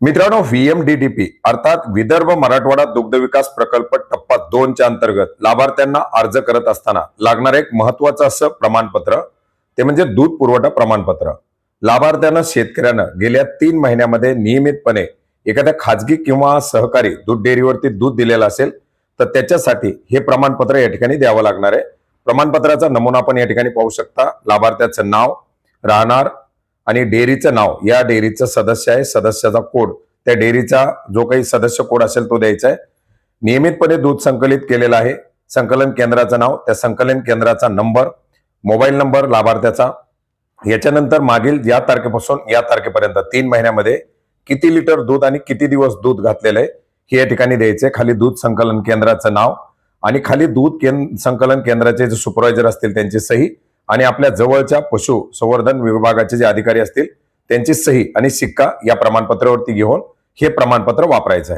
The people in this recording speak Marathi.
मित्रांनो, VMDDP अर्थात विदर्भ मराठवाडा दुग्ध विकास प्रकल्प टप्पा 2 च्या अंतर्गत लाभार्थ्यांना अर्ज करत असताना लागणार एक महत्वाचं असं प्रमाणपत्र ते म्हणजे दूध पुरवठा प्रमाणपत्र। लाभार्थ्यांना शेतकऱ्यांना गेल्या 3 महिन्यामध्ये नियमितपणे एखाद्या खाजगी किंवा सहकारी दूध डेअरीवरती दूध दिलेलं असेल तर त्याच्यासाठी हे प्रमाणपत्र या ठिकाणी द्यावं लागणार आहे। प्रमाणपत्राचा नमुना आपण या ठिकाणी पाहू शकता। लाभार्थ्याचं नाव, राहणार आणि डेअरीचं नाव, या डेअरीचं सदस्य आहे, सदस्याचा कोड, त्या डेअरीचा जो काही सदस्य कोड असेल तो द्यायचा आहे। नियमितपणे दूध संकलित केलेलं आहे, संकलन केंद्राचं नाव, त्या संकलन केंद्राचा नंबर, मोबाईल नंबर लाभार्थ्याचा, याच्यानंतर मागील या तारखेपासून या तारखेपर्यंत 3 महिन्यामध्ये किती लिटर दूध आणि किती दिवस दूध घातलेलं आहे हे या ठिकाणी द्यायचंय। खाली दूध संकलन केंद्राचं नाव आणि खाली दूध संकलन केंद्राचे जे सुपरवायझर असतील त्यांची सही आणि आपल्या जवळच्या पशु संवर्धन विभागाचे जे अधिकारी असतील त्यांची सही आणि शिक्का या प्रमाणपत्रावरती घेऊन हे प्रमाणपत्र वापरायचं आहे।